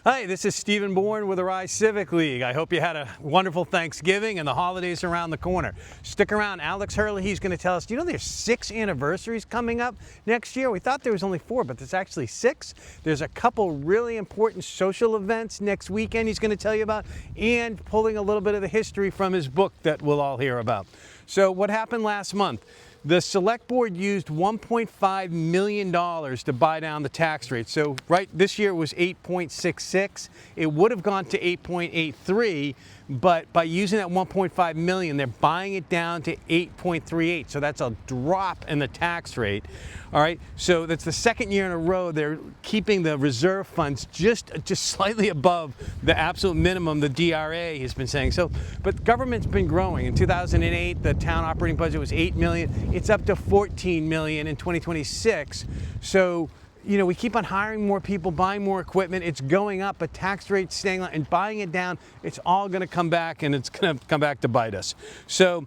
Hi, this is Stephen Bourne with the Rise Civic League. I hope you had a wonderful Thanksgiving and the holidays around the corner. Stick around. Alex Hurley, he's going to tell us, do you know there's 6 anniversaries coming up next year? We thought there was only 4, but there's actually 6. There's a couple really important social events next weekend he's going to tell you about, and pulling a little bit of the history from his book that we'll all hear about. So what happened last month? The select board used $1.5 million to buy down the tax rate. So this year it was 8.66. It would have gone to 8.83, but by using that 1.5 million, they're buying it down to 8.38. So that's a drop in the tax rate. All right. So that's the second year in a row they're keeping the reserve funds just slightly above the absolute minimum the DRA has been saying. So, but government's been growing. In 2008, the town operating budget was 8 million. It's up to 14 million in 2026. So, you know, we keep on hiring more people, buying more equipment. It's going up, but tax rates staying on and buying it down. It's all going to come back, and it's going to come back to bite us. So,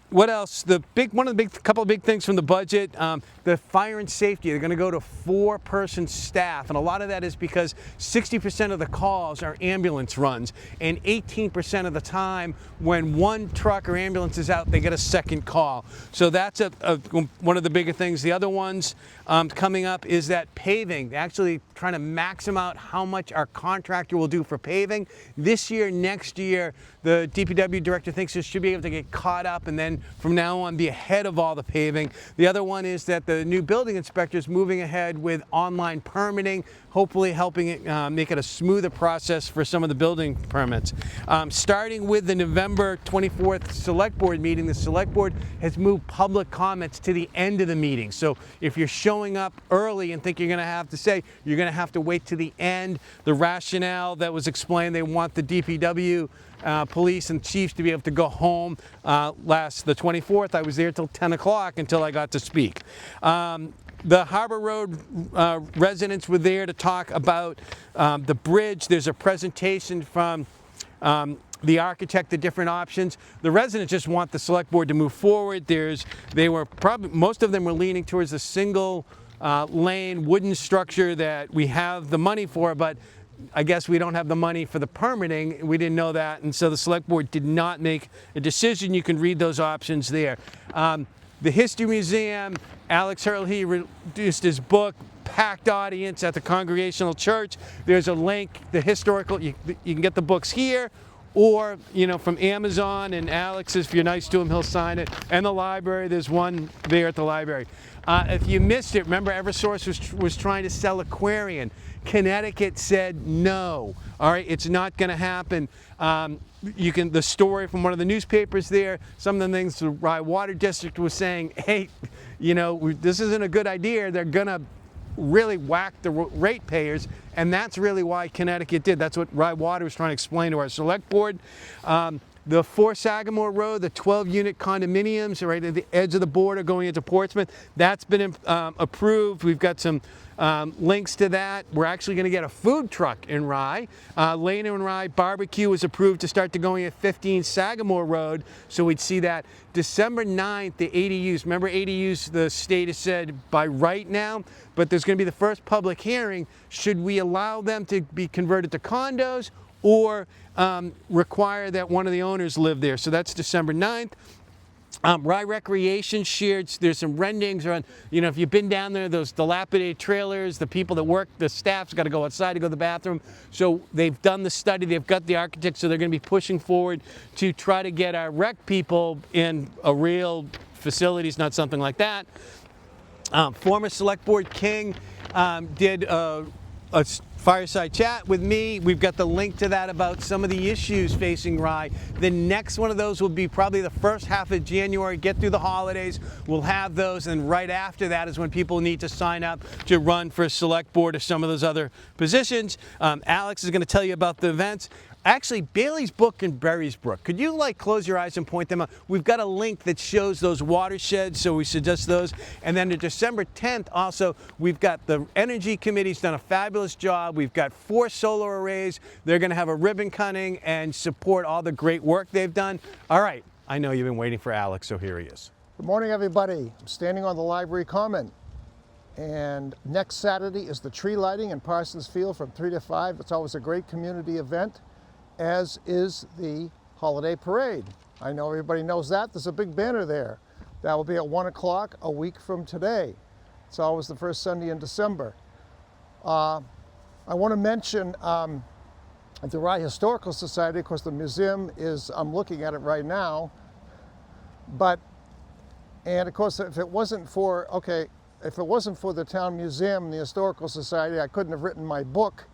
what else? Couple of big things from the budget. The fire and safety, they're going to go to 4-person staff, and a lot of that is because 60% of the calls are ambulance runs, and 18% of the time when one truck or ambulance is out, they get a second call. So that's one of the bigger things. The other ones coming up is that paving. They're actually trying to max out how much our contractor will do for paving. This year, next year, the DPW director thinks it should be able to get caught up and then from now on be ahead of all the paving. The other one is that the new building inspector is moving ahead with online permitting, hopefully helping it make it a smoother process for some of the building permits. Starting with the November 24th select board meeting, the select board has moved public comments to the end of the meeting. So if you're showing up early and think you're going to have to say, you're going to have to wait to the end. The rationale that was explained, they want the DPW police and chiefs to be able to go home. The 24th, I was there till 10 o'clock until I got to speak. The Harbor Road residents were there to talk about the bridge. There's a presentation from the architect, the different options. The residents just want the select board to move forward. Most of them were leaning towards a single lane wooden structure that we have the money for, but I guess we don't have the money for the permitting. We didn't know that, and so the select board did not make a decision. You can read those options there. The History Museum, Alex Hurley reduced his book, packed audience at the Congregational Church. There's a link, the historical, you can get the books here, or, you know, from Amazon, and Alex, if you're nice to him, he'll sign it. And the library, there's one there at the library. If you missed it, remember Eversource was trying to sell Aquarian. Connecticut said no. All right, it's not going to happen. The story from one of the newspapers there, some of the things the Rye Water District was saying, hey, you know, this isn't a good idea. They're going to really whack the ratepayers, and that's really why Connecticut did. That's what Rye Water was trying to explain to our select board. The 4 Sagamore Road, the 12-unit condominiums right at the edge of the border going into Portsmouth, that's been approved. We've got some links to that. We're actually going to get a food truck in Rye. Lane and Rye Barbecue was approved to start to going at 15 Sagamore Road, so we'd see that. December 9th, the ADUs. Remember ADUs, the state has said by right now, but there's going to be the first public hearing. Should we allow them to be converted to condos or require that one of the owners live there? So that's December 9th. Rye Recreation shared, there's some renderings around, you know, if you've been down there, those dilapidated trailers, the people that work, the staff's got to go outside to go to the bathroom. So they've done the study, they've got the architects, so they're going to be pushing forward to try to get our rec people in a real facilities, not something like that. Former Select Board King did a fireside chat with me. We've got the link to that about some of the issues facing Rye. The next one of those will be probably the first half of January. Get through the holidays. We'll have those, and right after that is when people need to sign up to run for a select board or some of those other positions. Alex is going to tell you about the events. Actually, Bailey's book and Berry's Brook. Could you close your eyes and point them out? We've got a link that shows those watersheds, so we suggest those. And then to December 10th also, we've got the Energy Committee's done a fabulous job. We've got 4 solar arrays. They're going to have a ribbon cutting and support all the great work they've done. All right, I know you've been waiting for Alex, so here he is. Good morning, everybody. I'm standing on the library common. And next Saturday is the tree lighting in Parsons Field from 3 to 5. It's always a great community event, as is the holiday parade. I know everybody knows that. There's a big banner there. That will be at 1 o'clock a week from today. It's always the first Sunday in December. I want to mention the Rye Historical Society. Of course, the museum is, I'm looking at it right now. And of course, if it wasn't for the town museum and the Historical Society, I couldn't have written my book,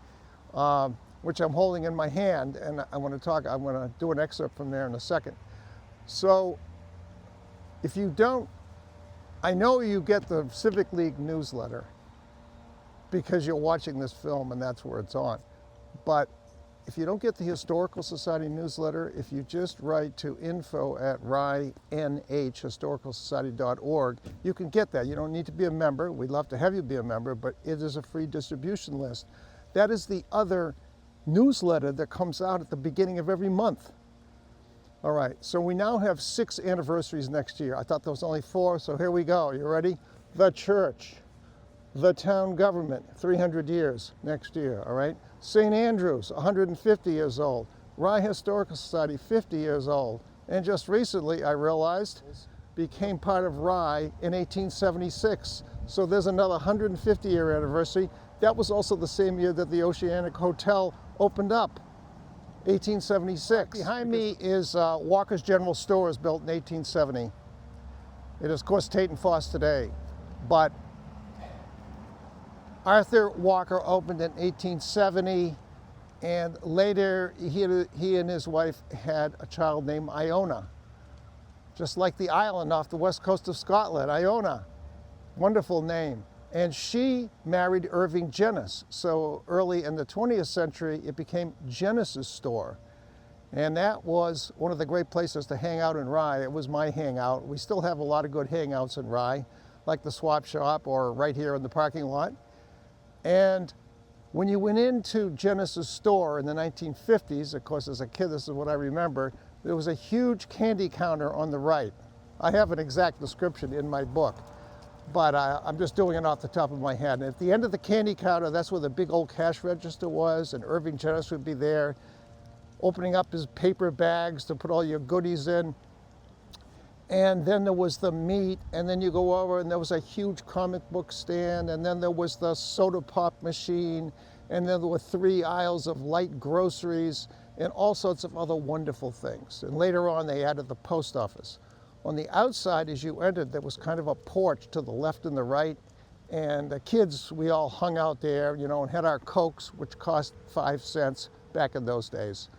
which I'm holding in my hand. And I'm going to do an excerpt from there in a second. So if you don't, I know you get the Civic League newsletter because you're watching this film and that's where it's on. But if you don't get the Historical Society newsletter, if you just write to info@ryenhhistoricalsociety.org, you can get that. You don't need to be a member. We'd love to have you be a member, but it is a free distribution list. That is the other newsletter that comes out at the beginning of every month. All right, so we now have 6 anniversaries next year. I thought there was only 4, so here we go. You ready? The church, the town government, 300 years next year, all right? St. Andrews, 150 years old. Rye Historical Society, 50 years old. And just recently, I realized, became part of Rye in 1876. So there's another 150-year anniversary. That was also the same year that the Oceanic Hotel opened up, 1876. Behind me is Walker's General Stores, built in 1870. It is, of course, Tate and Foss today. But Arthur Walker opened in 1870, and later he and his wife had a child named Iona, just like the island off the west coast of Scotland, Iona. Wonderful name. And she married Irving Jenness. So early in the 20th century, it became Jenness's store. And that was one of the great places to hang out in Rye. It was my hangout. We still have a lot of good hangouts in Rye, like the Swap Shop or right here in the parking lot. And when you went into Jenness's store in the 1950s, of course, as a kid, this is what I remember, there was a huge candy counter on the right. I have an exact description in my book, but I'm just doing it off the top of my head. And at the end of the candy counter, that's where the big old cash register was, and Irving Jenness would be there, opening up his paper bags to put all your goodies in. And then there was the meat, and then you go over and there was a huge comic book stand, and then there was the soda pop machine, and then there were 3 aisles of light groceries and all sorts of other wonderful things. And later on they added the post office. On the outside, as you entered, there was kind of a porch to the left and the right, and the kids, we all hung out there, you know, and had our Cokes, which cost 5 cents back in those days.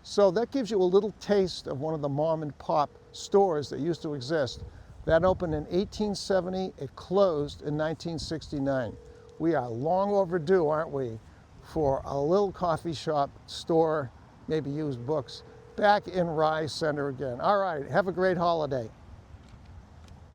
So that gives you a little taste of one of the mom and pop stores that used to exist. That opened in 1870, it closed in 1969. We are long overdue, aren't we, for a little coffee shop, store, maybe used books, back in Rye Center again. All right, have a great holiday.